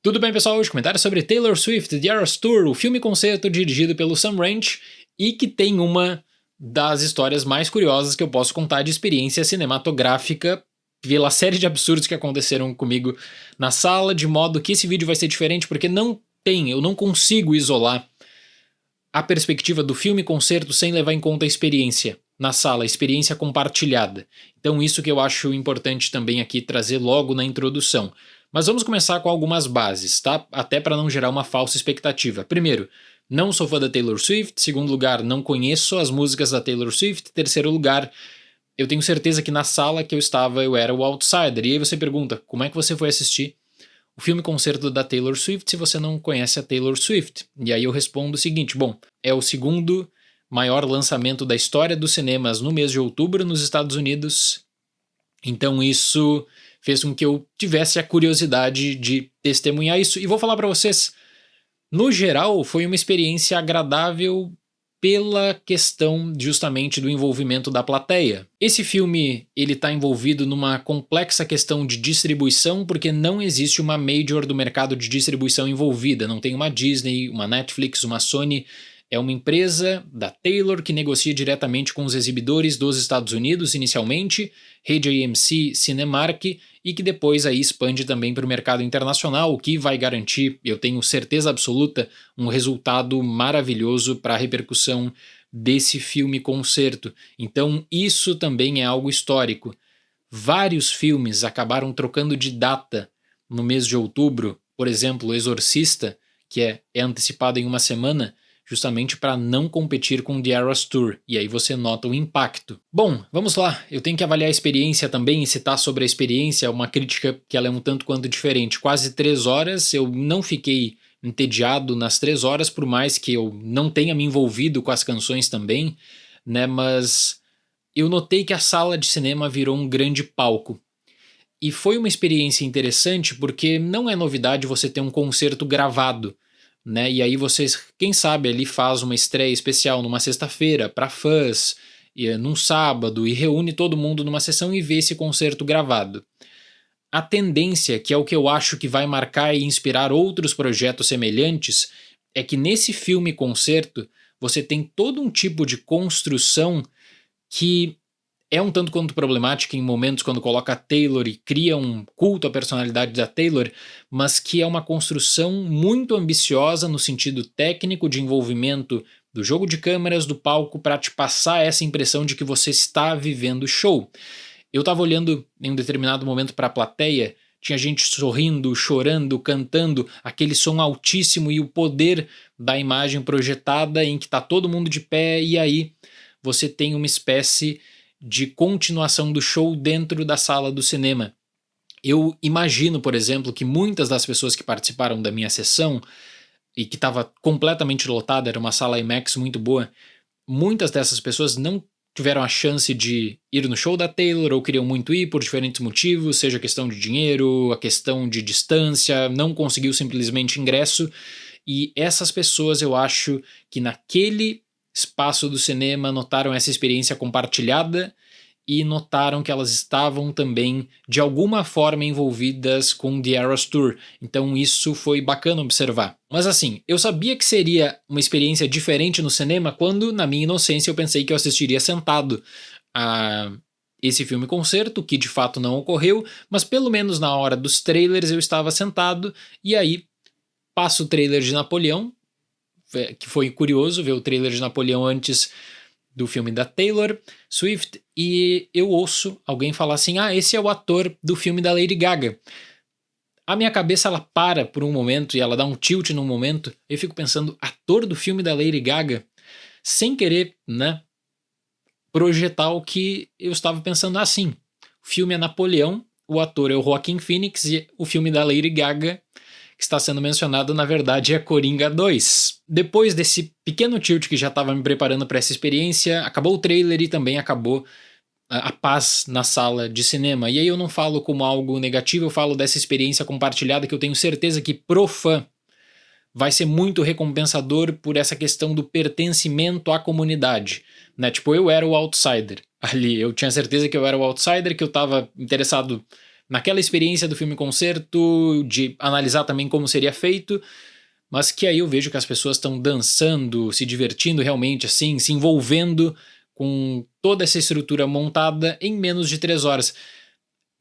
Tudo bem, pessoal? Hoje comentário sobre Taylor Swift The Eras Tour, o filme concerto dirigido pelo Sam Ranch e que tem uma das histórias mais curiosas que eu posso contar de experiência cinematográfica pela série de absurdos que aconteceram comigo na sala, de modo que esse vídeo vai ser diferente porque eu não consigo isolar a perspectiva do filme concerto sem levar em conta a experiência na sala, a experiência compartilhada. Então isso que eu acho importante também aqui trazer logo na introdução. Mas vamos começar com algumas bases, tá? Até para não gerar uma falsa expectativa. Primeiro, não sou fã da Taylor Swift. Segundo lugar, não conheço as músicas da Taylor Swift. Terceiro lugar, eu tenho certeza que na sala que eu estava eu era o outsider. E aí você pergunta, como é que você foi assistir o filme concerto da Taylor Swift se você não conhece a Taylor Swift? E aí eu respondo o seguinte, bom, é o segundo maior lançamento da história dos cinemas no mês de outubro nos Estados Unidos. Então isso fez com que eu tivesse a curiosidade de testemunhar isso. E vou falar para vocês, no geral foi uma experiência agradável pela questão justamente do envolvimento da plateia. Esse filme ele está envolvido numa complexa questão de distribuição porque não existe uma major do mercado de distribuição envolvida. Não tem uma Disney, uma Netflix, uma Sony. É uma empresa da Taylor que negocia diretamente com os exibidores dos Estados Unidos inicialmente, rede AMC, Cinemark, e que depois aí expande também para o mercado internacional, o que vai garantir, eu tenho certeza absoluta, um resultado maravilhoso para a repercussão desse filme concerto. Então isso também é algo histórico. Vários filmes acabaram trocando de data no mês de outubro, por exemplo, O Exorcista, que é antecipado em uma semana, justamente para não competir com The Eras Tour, e aí você nota o impacto. Bom, vamos lá, eu tenho que avaliar a experiência também e citar sobre a experiência, uma crítica que ela é um tanto quanto diferente. Quase 3 horas, eu não fiquei entediado nas 3 horas, por mais que eu não tenha me envolvido com as canções também, né, mas eu notei que a sala de cinema virou um grande palco. E foi uma experiência interessante porque não é novidade você ter um concerto gravado, né? E aí vocês, quem sabe, ali faz uma estreia especial numa sexta-feira para fãs, num sábado, e reúne todo mundo numa sessão e vê esse concerto gravado. A tendência, que é o que eu acho que vai marcar e inspirar outros projetos semelhantes, é que nesse filme concerto você tem todo um tipo de construção que é um tanto quanto problemática em momentos quando coloca a Taylor e cria um culto à personalidade da Taylor, mas que é uma construção muito ambiciosa no sentido técnico de envolvimento do jogo de câmeras, do palco, para te passar essa impressão de que você está vivendo o show. Eu estava olhando em um determinado momento para a plateia, tinha gente sorrindo, chorando, cantando, aquele som altíssimo e o poder da imagem projetada em que está todo mundo de pé, e aí você tem uma espécie de continuação do show dentro da sala do cinema. Eu imagino, por exemplo, que muitas das pessoas que participaram da minha sessão, e que estava completamente lotada, era uma sala IMAX muito boa, muitas dessas pessoas não tiveram a chance de ir no show da Taylor ou queriam muito ir por diferentes motivos, seja questão de dinheiro, a questão de distância, não conseguiu simplesmente ingresso, e essas pessoas eu acho que naquele espaço do cinema notaram essa experiência compartilhada e notaram que elas estavam também de alguma forma envolvidas com The Eras Tour. Então isso foi bacana observar. Mas assim, eu sabia que seria uma experiência diferente no cinema quando, na minha inocência, eu pensei que eu assistiria sentado a esse filme concerto, que de fato não ocorreu, mas pelo menos na hora dos trailers eu estava sentado, e aí passa o trailer de Napoleão, que foi curioso ver o trailer de Napoleão antes do filme da Taylor Swift, e eu ouço alguém falar assim, esse é o ator do filme da Lady Gaga. A minha cabeça ela para por um momento e ela dá um tilt num momento, eu fico pensando, ator do filme da Lady Gaga? Sem querer, né, projetar o que eu estava pensando assim. O filme é Napoleão, o ator é o Joaquin Phoenix e o filme da Lady Gaga que está sendo mencionado, na verdade, é Coringa 2. Depois desse pequeno tilt que já estava me preparando para essa experiência, acabou o trailer e também acabou a paz na sala de cinema. E aí eu não falo como algo negativo, eu falo dessa experiência compartilhada que eu tenho certeza que pro fã vai ser muito recompensador por essa questão do pertencimento à comunidade, né? Tipo, eu era o outsider ali, eu tinha certeza que eu era o outsider, que eu estava interessado naquela experiência do filme-concerto, de analisar também como seria feito, mas que aí eu vejo que as pessoas estão dançando, se divertindo realmente, assim, se envolvendo com toda essa estrutura montada em menos de 3 horas.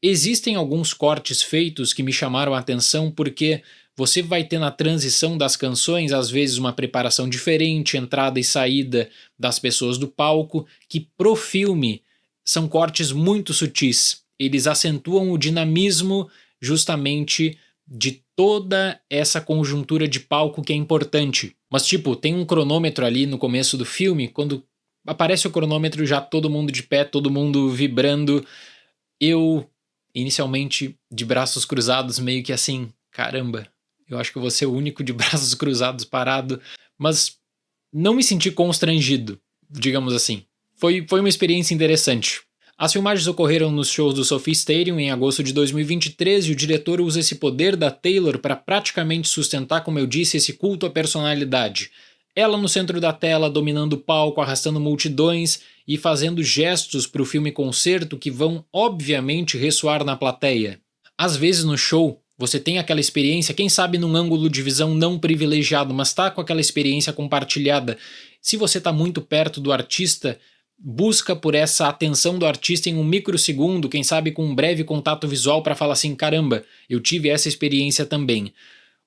Existem alguns cortes feitos que me chamaram a atenção porque você vai ter na transição das canções, às vezes, uma preparação diferente, entrada e saída das pessoas do palco, que pro filme são cortes muito sutis. Eles acentuam o dinamismo justamente de toda essa conjuntura de palco que é importante. Mas tipo, tem um cronômetro ali no começo do filme, quando aparece o cronômetro já todo mundo de pé, todo mundo vibrando. Eu, inicialmente, de braços cruzados, meio que assim, caramba, eu acho que eu vou ser o único de braços cruzados parado, mas não me senti constrangido, digamos assim. Foi uma experiência interessante. As filmagens ocorreram nos shows do Sophie Stadium em agosto de 2023 e o diretor usa esse poder da Taylor para praticamente sustentar, como eu disse, esse culto à personalidade. Ela no centro da tela, dominando o palco, arrastando multidões e fazendo gestos para o filme-concerto que vão, obviamente, ressoar na plateia. Às vezes no show, você tem aquela experiência, quem sabe num ângulo de visão não privilegiado, mas tá com aquela experiência compartilhada. Se você tá muito perto do artista, busca por essa atenção do artista em um microsegundo, quem sabe com um breve contato visual para falar assim, caramba, eu tive essa experiência também.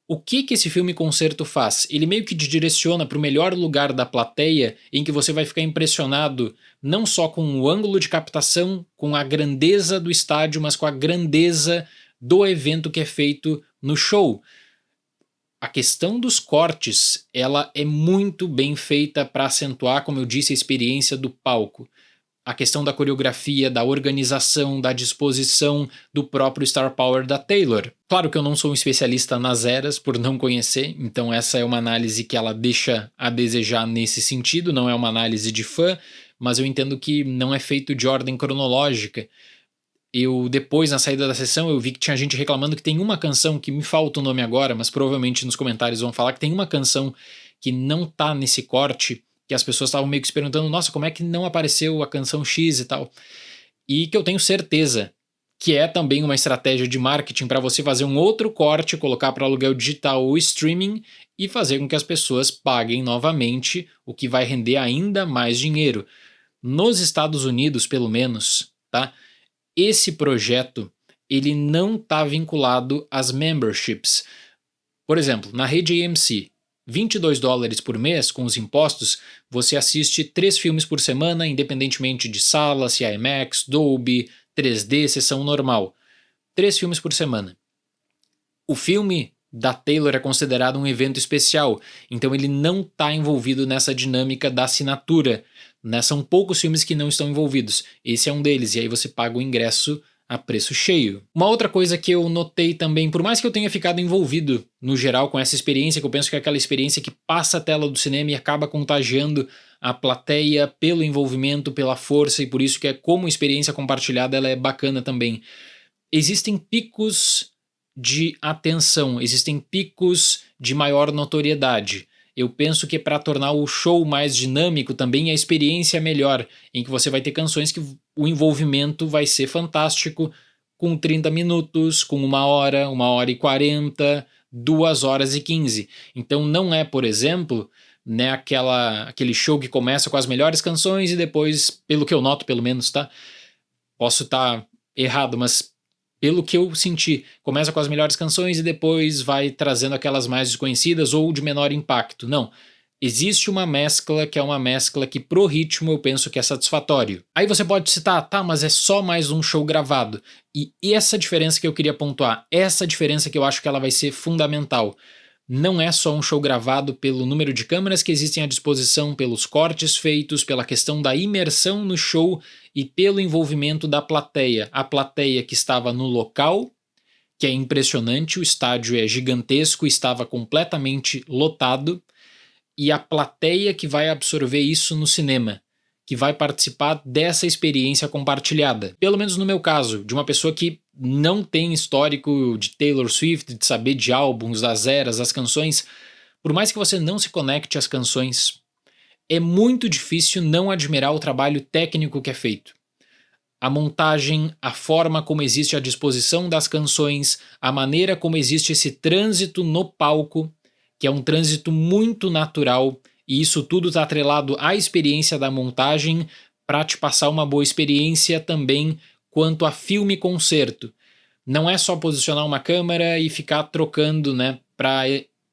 O que esse filme-concerto faz? Ele meio que te direciona para o melhor lugar da plateia em que você vai ficar impressionado não só com o ângulo de captação, com a grandeza do estádio, mas com a grandeza do evento que é feito no show. A questão dos cortes, ela é muito bem feita para acentuar, como eu disse, a experiência do palco. A questão da coreografia, da organização, da disposição do próprio Star Power da Taylor. Claro que eu não sou um especialista nas eras, por não conhecer, então essa é uma análise que ela deixa a desejar nesse sentido, não é uma análise de fã, mas eu entendo que não é feito de ordem cronológica. Eu depois, na saída da sessão, eu vi que tinha gente reclamando que tem uma canção, que me falta o nome agora, mas provavelmente nos comentários vão falar que tem uma canção que não tá nesse corte, que as pessoas estavam meio que se perguntando, nossa, como é que não apareceu a canção X e tal? E que eu tenho certeza que é também uma estratégia de marketing para você fazer um outro corte, colocar para aluguel digital ou streaming e fazer com que as pessoas paguem novamente, o que vai render ainda mais dinheiro. Nos Estados Unidos, pelo menos, tá? Esse projeto ele não está vinculado às memberships. Por exemplo, na rede AMC, $22 por mês com os impostos, você assiste 3 filmes por semana, independentemente de sala, se é IMAX, Dolby, 3D, sessão normal. 3 filmes por semana. O filme da Taylor é considerado um evento especial, então ele não está envolvido nessa dinâmica da assinatura. Né? São poucos filmes que não estão envolvidos. Esse é um deles, e aí você paga o ingresso a preço cheio. Uma outra coisa que eu notei também, por mais que eu tenha ficado envolvido no geral com essa experiência, que eu penso que é aquela experiência que passa a tela do cinema e acaba contagiando a plateia pelo envolvimento, pela força, e por isso que é como experiência compartilhada ela é bacana também. Existem picos de atenção, existem picos de maior notoriedade. Eu penso que para tornar o show mais dinâmico também a experiência é melhor, em que você vai ter canções que o envolvimento vai ser fantástico, com 30 minutos, com 1 hora e 40, 2 horas e 15. Então não é, por exemplo, né, aquele show que começa com as melhores canções e depois, pelo que eu noto pelo menos, tá? Posso estar errado, mas pelo que eu senti, começa com as melhores canções e depois vai trazendo aquelas mais desconhecidas ou de menor impacto. Não. Existe uma mescla que é uma mescla que pro ritmo eu penso que é satisfatório. Aí você pode citar, tá, mas é só mais um show gravado. E essa diferença que eu queria pontuar, essa diferença que eu acho que ela vai ser fundamental. Não é só um show gravado pelo número de câmeras que existem à disposição, pelos cortes feitos, pela questão da imersão no show e pelo envolvimento da plateia. A plateia que estava no local, que é impressionante, o estádio é gigantesco, estava completamente lotado, e a plateia que vai absorver isso no cinema, que vai participar dessa experiência compartilhada. Pelo menos no meu caso, de uma pessoa que não tem histórico de Taylor Swift, de saber de álbuns, das eras, das canções, por mais que você não se conecte às canções, é muito difícil não admirar o trabalho técnico que é feito. a montagem, a forma como existe a disposição das canções, a maneira como existe esse trânsito no palco, que é um trânsito muito natural, e isso tudo está atrelado à experiência da montagem para te passar uma boa experiência também quanto a filme-concerto. Não é só posicionar uma câmera e ficar trocando, né, para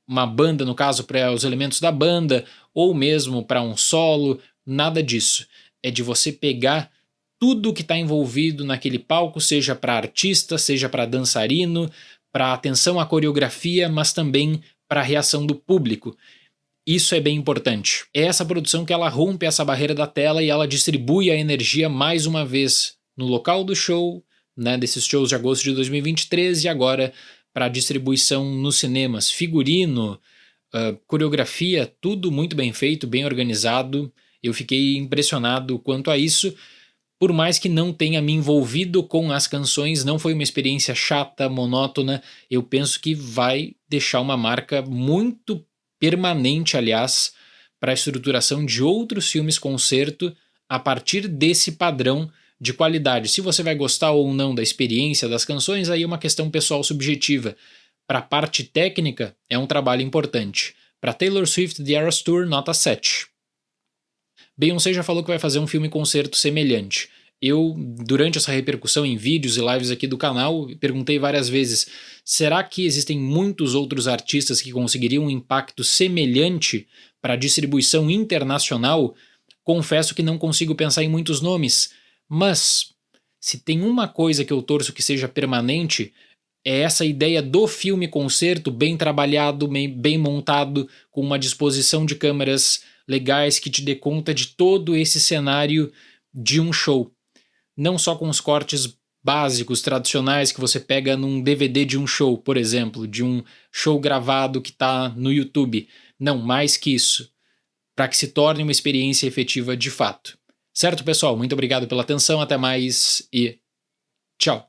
uma banda, no caso, para os elementos da banda, ou mesmo para um solo, nada disso. É de você pegar tudo que está envolvido naquele palco, seja para artista, seja para dançarino, para atenção à coreografia, mas também para a reação do público. Isso é bem importante. É essa produção que ela rompe essa barreira da tela e ela distribui a energia mais uma vez no local do show, né, desses shows de agosto de 2023 e agora para a distribuição nos cinemas. Figurino, coreografia, tudo muito bem feito, bem organizado. Eu fiquei impressionado quanto a isso. Por mais que não tenha me envolvido com as canções, não foi uma experiência chata, monótona. Eu penso que vai deixar uma marca muito permanente, aliás, para a estruturação de outros filmes concerto a partir desse padrão de qualidade. Se você vai gostar ou não da experiência das canções, aí é uma questão pessoal subjetiva. Para a parte técnica, é um trabalho importante. Para Taylor Swift The Eras Tour, nota 7. Beyoncé já falou que vai fazer um filme-concerto semelhante. Eu, durante essa repercussão em vídeos e lives aqui do canal, perguntei várias vezes, será que existem muitos outros artistas que conseguiriam um impacto semelhante para a distribuição internacional? Confesso que não consigo pensar em muitos nomes, mas se tem uma coisa que eu torço que seja permanente, é essa ideia do filme-concerto bem trabalhado, bem montado, com uma disposição de câmeras legais que te dê conta de todo esse cenário de um show. Não só com os cortes básicos, tradicionais, que você pega num DVD de um show, por exemplo, de um show gravado que está no YouTube. Não, mais que isso, para que se torne uma experiência efetiva de fato. Certo, pessoal? Muito obrigado pela atenção, até mais e tchau!